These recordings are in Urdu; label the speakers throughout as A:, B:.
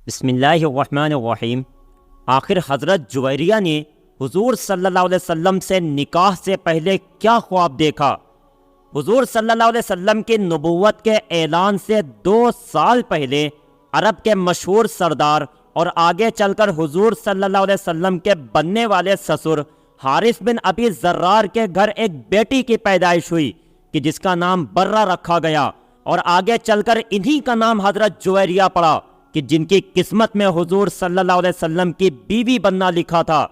A: بسم اللہ الرحمن الرحیم۔ آخر حضرت جویریہ نے حضور صلی اللہ علیہ وسلم سے نکاح سے پہلے کیا خواب دیکھا؟ حضور صلی اللہ علیہ وسلم کی نبوت کے اعلان سے 2 سال پہلے عرب کے مشہور سردار اور آگے چل کر حضور صلی اللہ علیہ وسلم کے بننے والے سسر حارث بن ابی ذرار کے گھر ایک بیٹی کی پیدائش ہوئی کہ جس کا نام برہ رکھا گیا، اور آگے چل کر انہی کا نام حضرت جویریہ پڑا کہ جن کی قسمت میں حضور صلی اللہ علیہ وسلم کی بیوی بننا لکھا تھا۔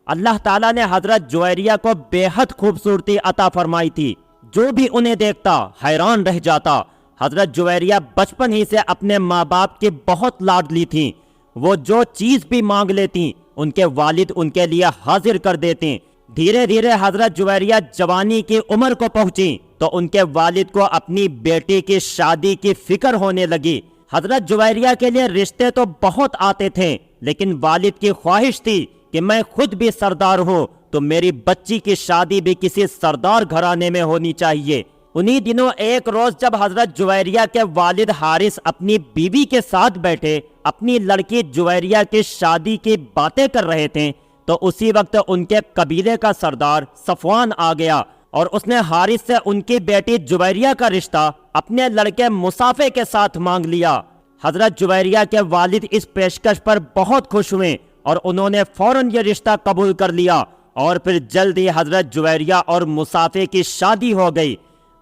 A: اللہ تعالیٰ نے حضرت جویریہ کو بے حد خوبصورتی عطا فرمائی تھی، جو بھی انہیں دیکھتا حیران رہ جاتا۔ حضرت جویریہ بچپن ہی سے اپنے ماں باپ کی بہت لاڈلی تھیں، وہ جو چیز بھی مانگ لیتی ان کے والد ان کے لیے حاضر کر دیتے۔ دھیرے دھیرے حضرت جویریہ جوانی کی عمر کو پہنچی تو ان کے والد کو اپنی بیٹی کی شادی کی فکر ہونے لگی۔ حضرت جویریہ کے لیے رشتے تو بہت آتے تھے، لیکن والد کی خواہش تھی کہ میں خود بھی سردار ہوں تو میری بچی کی شادی بھی کسی سردار گھرانے میں ہونی چاہیے۔ انہی دنوں ایک روز جب حضرت جویریہ کے والد حارث اپنی بیوی کے ساتھ بیٹھے اپنی لڑکی جویریہ کی شادی کی باتیں کر رہے تھے تو اسی وقت ان کے قبیلے کا سردار صفوان آ گیا، اور اس نے حارث سے ان کی بیٹی جویریہ کا رشتہ اپنے لڑکے مصافے کے ساتھ مانگ لیا۔ حضرت جویریہ کے والد اس پیشکش پر بہت خوش ہوئے اور انہوں نے فوراً یہ رشتہ قبول کر لیا، اور پھر جلد ہی حضرت جویریہ اور مصافے کی شادی ہو گئی۔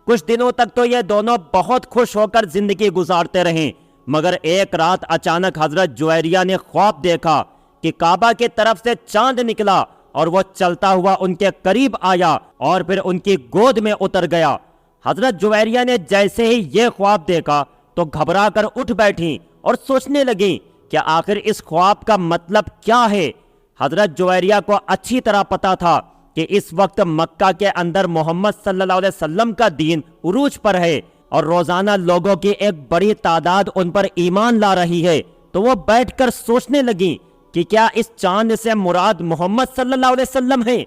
A: کچھ دنوں تک تو یہ دونوں بہت خوش ہو کر زندگی گزارتے رہے، مگر ایک رات اچانک حضرت جویریہ نے خواب دیکھا کہ کعبہ کی طرف سے چاند نکلا اور وہ چلتا ہوا ان کے قریب آیا اور پھر ان کی گود میں اتر گیا۔ حضرت جویریہ نے جیسے ہی یہ خواب دیکھا تو گھبرا کر اٹھ بیٹھی اور سوچنے لگی کہ آخر اس خواب کا مطلب کیا ہے۔ حضرت جویریہ کو اچھی طرح پتا تھا کہ اس وقت مکہ کے اندر محمد صلی اللہ علیہ وسلم کا دین عروج پر ہے اور روزانہ لوگوں کی ایک بڑی تعداد ان پر ایمان لا رہی ہے، تو وہ بیٹھ کر سوچنے لگی کہ کیا اس چاند سے مراد محمد صلی اللہ علیہ وسلم ہے؟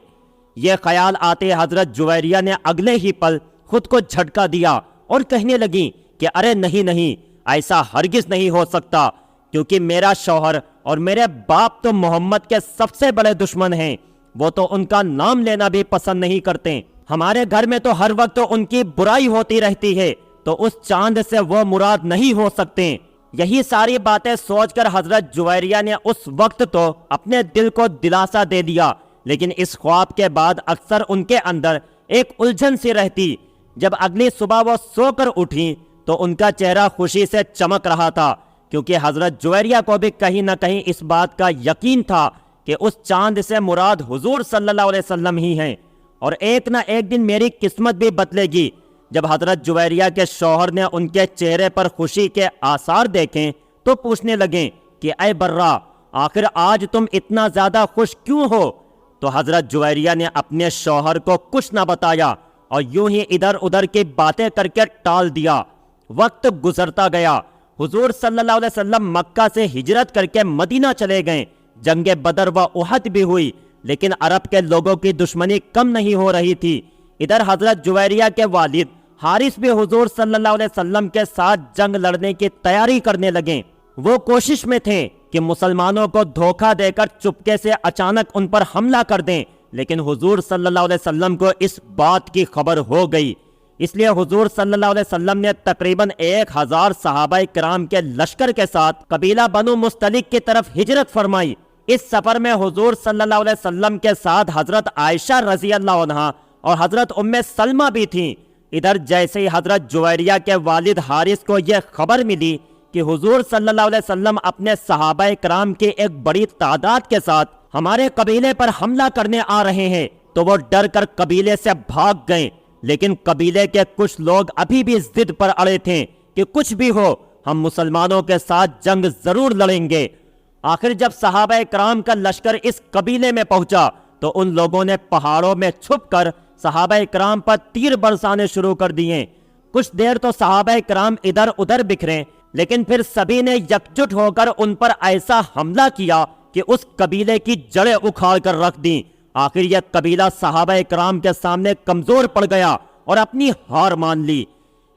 A: یہ خیال آتے حضرت جویریہ نے اگلے ہی پل خود کو جھٹکا دیا اور کہنے لگی کہ ارے نہیں، ایسا ہرگز نہیں ہو سکتا، کیونکہ میرا شوہر اور میرے باپ تو محمد کے سب سے بڑے دشمن ہیں، وہ تو ان کا نام لینا بھی پسند نہیں کرتے، ہمارے گھر میں تو ہر وقت ان کی برائی ہوتی رہتی ہے، تو اس چاند سے وہ مراد نہیں ہو سکتے۔ یہی ساری باتیں سوچ کر حضرت جویریہ نے اس وقت تو اپنے دل کو دلاسا دے دیا، لیکن اس خواب کے بعد اکثر ان کے اندر ایک الجھن سی رہتی۔ جب اگلی صبح وہ سو کر اٹھی تو ان کا چہرہ خوشی سے چمک رہا تھا، کیونکہ حضرت جویریہ کو بھی کہیں نہ کہیں اس بات کا یقین تھا کہ اس چاند سے مراد حضور صلی اللہ علیہ وسلم ہی ہیں، اور ایک نہ ایک دن میری قسمت بھی بدلے گی۔ جب حضرت جویریہ کے شوہر نے ان کے چہرے پر خوشی کے آثار دیکھیں تو پوچھنے لگے کہ اے برہ، آخر آج تم اتنا زیادہ خوش کیوں ہو؟ تو حضرت جویریہ نے اپنے شوہر کو کچھ نہ بتایا اور یوں ہی ادھر ادھر کی باتیں کر کے ٹال دیا۔ وقت گزرتا گیا، حضور صلی اللہ علیہ وسلم مکہ سے ہجرت کر کے مدینہ چلے گئے، جنگ بدر و احد بھی ہوئی، لیکن عرب کے لوگوں کی دشمنی کم نہیں ہو رہی تھی۔ ادھر حضرت جویریہ کے والد حارث بھی حضور صلی اللہ علیہ وسلم کے ساتھ جنگ لڑنے کی تیاری کرنے لگے۔ وہ کوشش میں تھے کہ مسلمانوں کو دھوکہ دے کر چپکے سے اچانک ان پر حملہ کر دیں، لیکن حضور صلی اللہ علیہ وسلم کو اس بات کی خبر ہو گئی، اس لیے حضور صلی اللہ علیہ وسلم نے تقریباً 1000 صحابہ کرام کے لشکر کے ساتھ قبیلہ بنو مستلق کی طرف ہجرت فرمائی۔ اس سفر میں حضور صلی اللہ علیہ وسلم کے ساتھ حضرت عائشہ رضی اللہ عنہا اور حضرت ام سلمہ بھی تھیں۔ ادھر جیسے ہی حضرت جویریہ کے والد حارث کو یہ خبر ملی کہ حضور صلی اللہ علیہ وسلم اپنے صحابہ کرام کی ایک بڑی تعداد کے ساتھ ہمارے قبیلے پر حملہ کرنے آ رہے ہیں، تو وہ ڈر کر قبیلے سے بھاگ گئے، لیکن قبیلے کے کچھ لوگ ابھی بھی ضد پر اڑے تھے کہ کچھ بھی ہو ہم مسلمانوں کے ساتھ جنگ ضرور لڑیں گے۔ آخر جب صحابہ کرام کا لشکر اس قبیلے میں پہنچا تو ان لوگوں نے پہاڑوں میں چھپ کر صحابہ کرام پر تیر برسانے شروع کر دیے۔ کچھ دیر تو صحابہ کرام ادھر ادھر بکھرے، لیکن پھر سبھی نے یکجٹ ہو کر ان پر ایسا حملہ کیا کہ اس قبیلے کی جڑیں اکھاڑ کر رکھ دیں۔ آخر یہ قبیلہ صحابہ کرام کے سامنے کمزور پڑ گیا اور اپنی ہار مان لی۔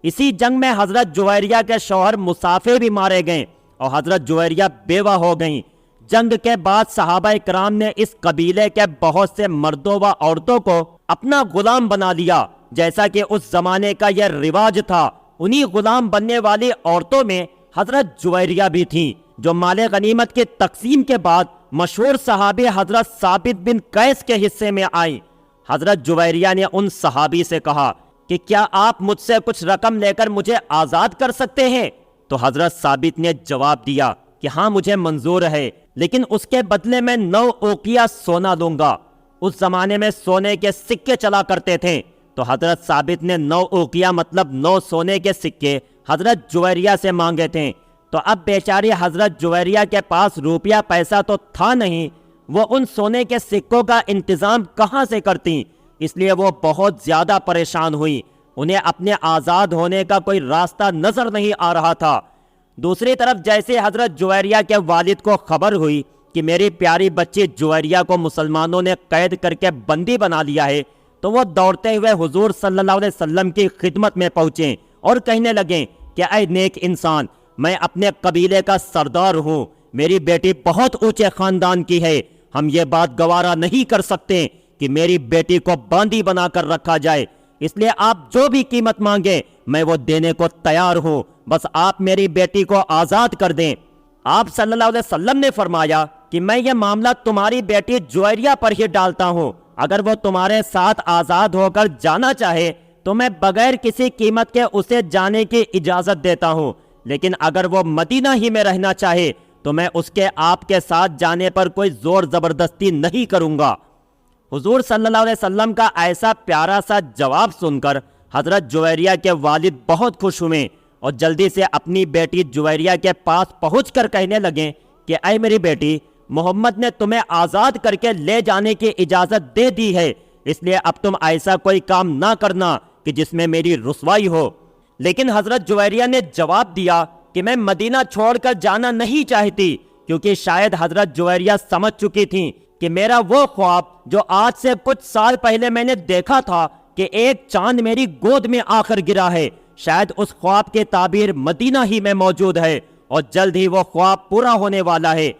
A: اسی جنگ میں حضرت جویریہ کے شوہر مصافے بھی مارے گئے اور حضرت جویریہ بیوہ ہو گئیں۔ جنگ کے بعد صحابہ کرام نے اس قبیلے کے بہت سے مردوں و عورتوں کو اپنا غلام بنا لیا، جیسا کہ اس زمانے کا یہ رواج تھا۔ انہی غلام بننے والی عورتوں میں حضرت جویریہ بھی تھیں، جو مال غنیمت کی تقسیم کے بعد مشہور صحابی حضرت ثابت بن قیس کے حصے میں آئیں۔ حضرت جویریہ نے ان صحابی سے کہا کہ کیا آپ مجھ سے کچھ رقم لے کر مجھے آزاد کر سکتے ہیں؟ تو حضرت ثابت نے جواب دیا کہ ہاں مجھے منظور ہے، لیکن اس کے بدلے میں 9 اوقیہ سونا لوں گا۔ اس زمانے میں سونے کے سکے چلا کرتے تھے، تو حضرت ثابت نے 9 اوقیہ مطلب 9 سونے کے سکے حضرت جویریہ سے مانگے تھے۔ تو اب بیچاری حضرت جویریہ کے پاس روپیہ پیسہ تو تھا نہیں، وہ ان سونے کے سکوں کا انتظام کہاں سے کرتی؟ اس لیے وہ بہت زیادہ پریشان ہوئی۔ انہیں اپنے آزاد ہونے کا کوئی راستہ نظر نہیں آ رہا تھا۔ دوسری طرف جیسے حضرت جویریہ کے والد کو خبر ہوئی کہ میری پیاری بچی جویریہ کو مسلمانوں نے قید کر کے بندی بنا لیا ہے، تو وہ دوڑتے ہوئے حضور صلی اللہ علیہ وسلم کی خدمت میں پہنچے اور کہنے لگے کہ اے نیک انسان، میں اپنے قبیلے کا سردار ہوں، میری بیٹی بہت اونچے خاندان کی ہے، ہم یہ بات گوارا نہیں کر سکتے کہ میری بیٹی کو باندی بنا کر رکھا جائے، اس لیے آپ جو بھی قیمت مانگے میں وہ دینے کو تیار ہوں، بس آپ میری بیٹی کو آزاد کر دیں۔ آپ صلی اللہ علیہ وسلم نے فرمایا کہ میں یہ معاملہ تمہاری بیٹی جویریہ پر ہی ڈالتا ہوں، اگر وہ تمہارے ساتھ آزاد ہو کر جانا چاہے تو میں بغیر کسی قیمت کے اسے جانے کی اجازت دیتا ہوں، لیکن اگر وہ مدینہ ہی میں رہنا چاہے تو میں اس کے آپ کے ساتھ جانے پر کوئی زور زبردستی نہیں کروں گا۔ حضور صلی اللہ علیہ وسلم کا ایسا پیارا سا جواب سن کر حضرت جویریہ کے والد بہت خوش ہوئے اور جلدی سے اپنی بیٹی جویریہ کے پاس پہنچ کر کہنے لگے کہ اے میری بیٹی، محمد نے تمہیں آزاد کر کے لے جانے کی اجازت دے دی ہے، اس لیے اب تم ایسا کوئی کام نہ کرنا کہ جس میں میری رسوائی ہو۔ لیکن حضرت جویریہ نے جواب دیا کہ میں مدینہ چھوڑ کر جانا نہیں چاہتی، کیونکہ شاید حضرت جویریہ سمجھ چکی تھیں کہ میرا وہ خواب جو آج سے کچھ سال پہلے میں نے دیکھا تھا کہ ایک چاند میری گود میں آ کر گرا ہے، شاید اس خواب کی تعبیر مدینہ ہی میں موجود ہے اور جلد ہی وہ خواب پورا ہونے والا ہے۔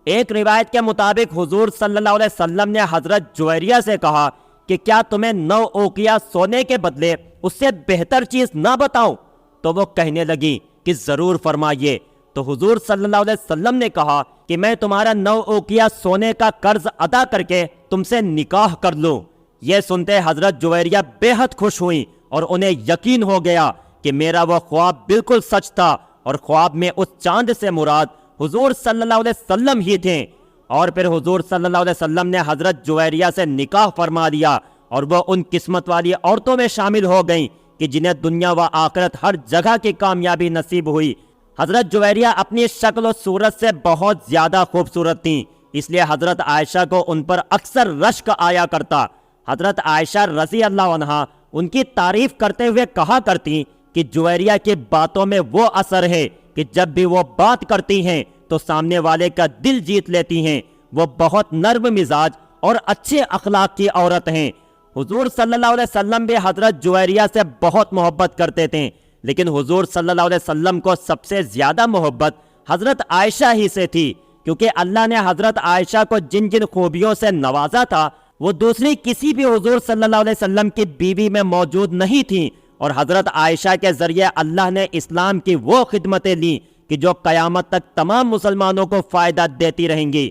A: ایک روایت کے مطابق حضور صلی اللہ علیہ وسلم نے حضرت جویریہ سے کہا کہ کیا تمہیں 9 اوقیہ سونے کے بدلے اس سے بہتر چیز نہ بتاؤں؟ تو وہ کہنے لگی کہ ضرور فرمائیے۔ تو حضور صلی اللہ علیہ وسلم نے کہا کہ میں تمہارا 9 اوقیہ سونے کا قرض ادا کر کے تم سے نکاح کر لوں۔ یہ سنتے حضرت جویریہ بے حد خوش ہوئیں اور انہیں یقین ہو گیا کہ میرا وہ خواب بالکل سچ تھا، اور خواب میں اس چاند سے مراد حضور صلی اللہ علیہ وسلم ہی تھے۔ اور پھر حضور صلی اللہ علیہ وسلم نے حضرت جویریہ سے نکاح فرما دیا، اور وہ ان قسمت والی عورتوں میں شامل ہو گئیں کہ جنہیں دنیا و آخرت ہر جگہ کی کامیابی نصیب ہوئی۔ حضرت جویریہ اپنی شکل و صورت سے بہت زیادہ خوبصورت تھیں، اس لیے حضرت عائشہ کو ان پر اکثر رشک آیا کرتا۔ حضرت عائشہ رضی اللہ عنہا ان کی تعریف کرتے ہوئے کہا کرتی کہ جویریہ کی باتوں میں وہ اثر ہے کہ جب بھی وہ بات کرتی ہیں تو سامنے والے کا دل جیت لیتی ہیں۔ وہ بہت نرم مزاج اور اچھے اخلاق کی عورت ہیں۔ حضور صلی اللہ علیہ وسلم بھی حضرت جویریہ سے بہت محبت کرتے تھے، لیکن حضور صلی اللہ علیہ وسلم کو سب سے زیادہ محبت حضرت عائشہ ہی سے تھی، کیونکہ اللہ نے حضرت عائشہ کو جن جن خوبیوں سے نوازا تھا وہ دوسری کسی بھی حضور صلی اللہ علیہ وسلم کی بیوی میں موجود نہیں تھیں، اور حضرت عائشہ کے ذریعے اللہ نے اسلام کی وہ خدمتیں لیں کہ جو قیامت تک تمام مسلمانوں کو فائدہ دیتی رہیں گی۔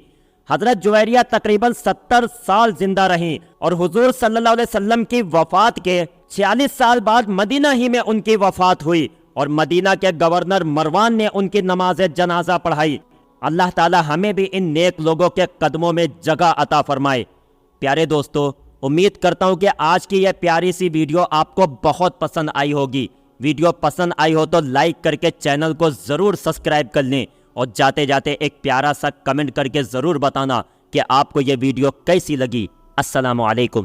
A: حضرت جویریہ تقریباً 70 سال زندہ رہیں، اور حضور صلی اللہ علیہ وسلم کی وفات کے 46 سال بعد مدینہ ہی میں ان کی وفات ہوئی، اور مدینہ کے گورنر مروان نے ان کی نماز جنازہ پڑھائی۔ اللہ تعالی ہمیں بھی ان نیک لوگوں کے قدموں میں جگہ عطا فرمائے۔ پیارے دوستو، امید کرتا ہوں کہ آج کی یہ پیاری سی ویڈیو آپ کو بہت پسند آئی ہوگی۔ ویڈیو پسند آئی ہو تو لائک کر کے چینل کو ضرور سبسکرائب کر لیں، اور جاتے جاتے ایک پیارا سا کمنٹ کر کے ضرور بتانا کہ آپ کو یہ ویڈیو کیسی لگی۔ السلام علیکم۔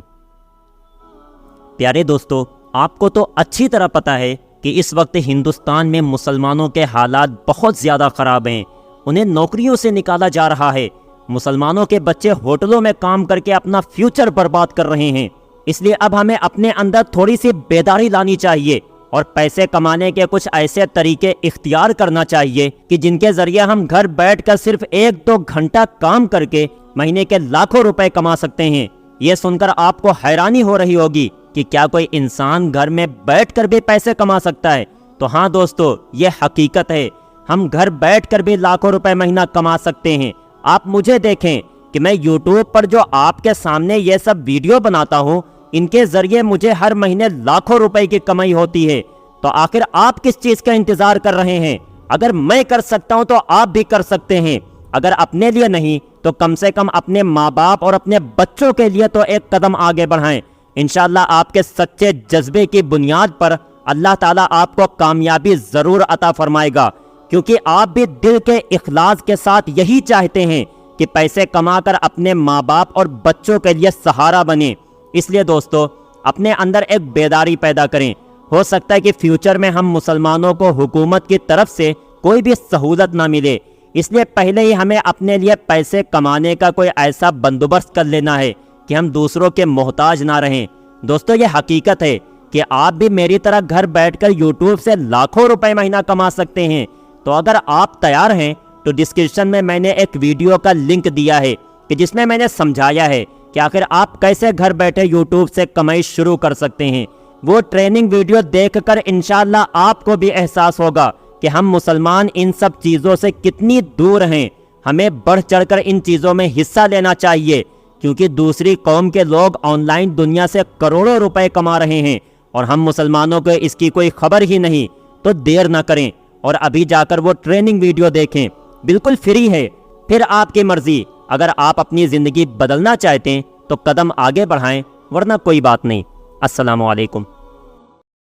A: پیارے دوستو، آپ کو تو اچھی طرح پتہ ہے کہ اس وقت ہندوستان میں مسلمانوں کے حالات بہت زیادہ خراب ہیں، انہیں نوکریوں سے نکالا جا رہا ہے، مسلمانوں کے بچے ہوٹلوں میں کام کر کے اپنا فیوچر برباد کر رہے ہیں۔ اس لیے اب ہمیں اپنے اندر تھوڑی سی بیداری لانی چاہیے اور پیسے کمانے کے کچھ ایسے طریقے اختیار کرنا چاہیے کہ جن کے ذریعے ہم گھر بیٹھ کر صرف 1-2 گھنٹہ کام کر کے مہینے کے لاکھوں روپے کما سکتے ہیں۔ یہ سن کر آپ کو حیرانی ہو رہی ہوگی کہ کیا کوئی انسان گھر میں بیٹھ کر بھی پیسے کما سکتا ہے؟ تو ہاں دوستو، یہ حقیقت ہے، ہم گھر بیٹھ کر بھی لاکھوں روپے مہینہ کما سکتے ہیں۔ آپ مجھے دیکھیں کہ میں یوٹیوب پر جو آپ کے سامنے یہ سب ویڈیو بناتا ہوں، ان کے ذریعے مجھے ہر مہینے لاکھوں روپے کی کمائی ہوتی ہے۔ تو آخر آپ کس چیز کا انتظار کر رہے ہیں؟ اگر میں کر سکتا ہوں تو آپ بھی کر سکتے ہیں۔ اگر اپنے لیے نہیں تو کم سے کم اپنے ماں باپ اور اپنے بچوں کے لیے تو ایک قدم آگے بڑھائیں۔ انشاءاللہ آپ کے سچے جذبے کی بنیاد پر اللہ تعالیٰ آپ کو کامیابی ضرور عطا فرمائے گا، کیونکہ آپ بھی دل کے اخلاص کے ساتھ یہی چاہتے ہیں کہ پیسے کما کر اپنے ماں باپ اور بچوں کے لیے سہارا بنیں۔ اس لیے دوستو، اپنے اندر ایک بیداری پیدا کریں۔ ہو سکتا ہے کہ فیوچر میں ہم مسلمانوں کو حکومت کی طرف سے کوئی بھی سہولت نہ ملے، اس لیے پہلے ہی ہمیں اپنے لیے پیسے کمانے کا کوئی ایسا بندوبست کر لینا ہے کہ ہم دوسروں کے محتاج نہ رہیں۔ دوستو، یہ حقیقت ہے کہ آپ بھی میری طرح گھر بیٹھ کر یوٹیوب سے لاکھوں روپے مہینہ کما سکتے ہیں۔ تو اگر آپ تیار ہیں تو ڈسکرپشن میں نے ایک ویڈیو کا لنک دیا ہے کہ جس میں نے سمجھایا ہے کہ آخر آپ کیسے گھر بیٹھے یوٹیوب سے کمائی شروع کر سکتے ہیں۔ وہ ٹریننگ ویڈیو دیکھ کر انشاءاللہ آپ کو بھی احساس ہوگا کہ ہم مسلمان ان سب چیزوں سے کتنی دور ہیں۔ ہمیں بڑھ چڑھ کر ان چیزوں میں حصہ لینا چاہیے، کیونکہ دوسری قوم کے لوگ آن لائن دنیا سے کروڑوں روپے کما رہے ہیں اور ہم مسلمانوں کو اس کی کوئی خبر ہی نہیں۔ تو دیر نہ کریں اور ابھی جا کر وہ ٹریننگ ویڈیو دیکھیں، بالکل فری ہے۔ پھر آپ کی مرضی، اگر آپ اپنی زندگی بدلنا چاہتے ہیں تو قدم آگے بڑھائیں، ورنہ کوئی بات نہیں۔ السلام علیکم۔